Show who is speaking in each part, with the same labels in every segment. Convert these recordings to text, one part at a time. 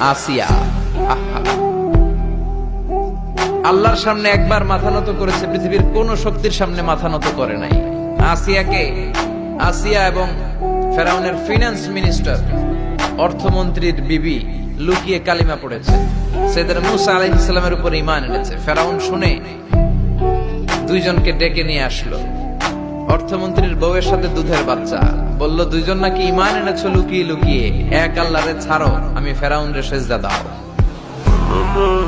Speaker 1: আসিয়া আহা, আল্লাহর সামনে একবার মাথা নত করেছে, পৃথিবীর কোন শক্তির সামনে মাথা নত করে নাই। আসিয়া এবং ফেরাউনের ফিনান্স মিনিস্টার, অর্থমন্ত্রীর বিবি লুকিয়ে কালিমা পড়েছে, সাইয়েদনা মূসা আলাইহিস সালামের উপর ঈমান এনেছে। ফেরাউন শুনে দুইজনকে ডেকে নিয়ে আসলো। অর্থমন্ত্রীর বউয়ের সাথে দুধের বাচ্চা, বলল দুইজন নাকি ঈমান এনেছো লুকিয়ে লুকিয়ে, এক আল্লাহরে ছাড়ো, আমি ফেরাউনরে সেজদা দাও।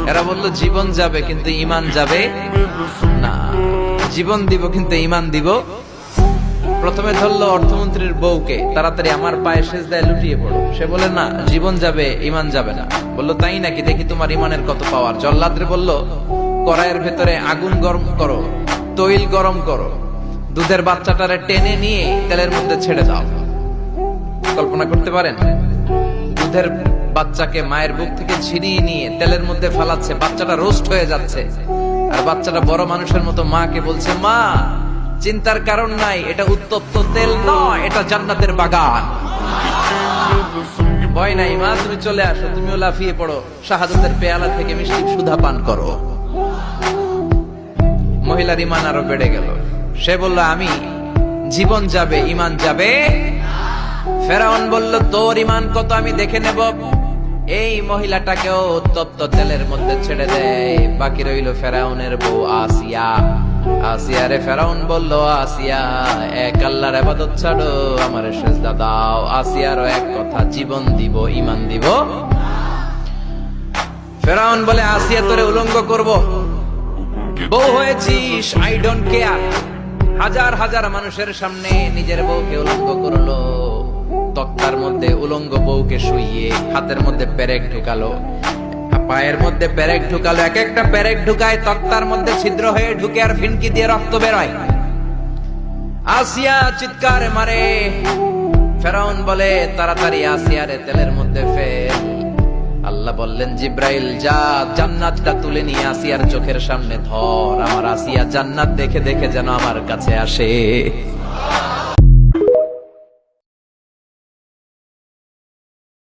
Speaker 1: এরা বলল জীবন যাবে কিন্তু ঈমান যাবে না, জীবন দিব কিন্তু ঈমান দিব। প্রথমে ধরলো অর্থমন্ত্রীর বউকে, তাড়াতাড়ি আমার পায়ে সেজদায় লুটিয়ে পড়ো। সে বলে না, জীবন যাবে ঈমান যাবে না। বললো তাই নাকি, দেখি তোমার ঈমানের কত পাওয়ার। জল্লাদরে বলল কড়াইয়ের ভেতরে আগুন গরম করো, তৈল গরম করো, দুধের বাচ্চাটারে টেনে নিয়ে তেলের মধ্যে ছেড়ে দাও। কল্পনা করতে পারেন, দুধের বাচ্চাকে মায়ের বুক থেকে ছিনিয়ে নিয়ে তেলের মধ্যে ফেলাচ্ছে, বাচ্চাটা রোস্ট হয়ে যাচ্ছে, আর বাচ্চাটা বড় মানুষের মতো মাকে বলছে, মা চিন্তার কারণ নাই, এটা উত্তপ্ত তেল নয়, এটা জান্নাতের বাগান। ভয় নাই মা, তুমি চলে আসো, তুমিও লাফিয়ে পড়ো, শাহাদাতের পেয়ালা থেকে মিষ্টি সুধা পান করো। মহিলার ঈমান আরো বেড়ে গেল। সে বলল আমি, জীবন যাবে ঈমান যাবে। ফেরাউন বলল তোর ঈমান কত আমি দেখে নেব। এই মহিলাটাকেও উত্তপ্ত তেলের মধ্যে ছেড়ে দেয়। বাকি রইল ফেরাউনের বউ আসিয়া। আসিয়ারে ফেরাউন বলল, আসিয়া এক আল্লাহর ইবাদত ছাড়ো, আমারে সেজদা দাও। আসিয়ারও এক কথা, জীবন দিব ঈমান দিব। ফেরাউন বলে, আসিয়া তোরে উলঙ্গ করব, বউ হয়েছিস, আই ডোন্ট কেয়ার। হাজার হাজার মানুষের সামনে নিজের বউকে উলঙ্গ করলো, তক্তার মধ্যে উলঙ্গ বউকে শুইয়ে হাতের মধ্যে পেরেক ঢুকালো, পায়ের মধ্যে পেরেক ঢুকালো, এক একটা পেরেক ঢুকায় তক্তার মধ্যে ছিদ্র হয়ে ঢুকে আর ফিনকি দিয়ে রক্ত বেরোয়। আসিয়া চিৎকার মারে। ফেরাউন বলে তাড়াতাড়ি আসিয়ারে তেলের মধ্যে ফেল। আল্লাহ বললেন জিব্রাইল যা, জান্নাতটা তুলে নিয়ে আসিয়ার চোখের সামনে ধর, আমার আসিয়া জান্নাত দেখে দেখে যেন আমার কাছে আসে।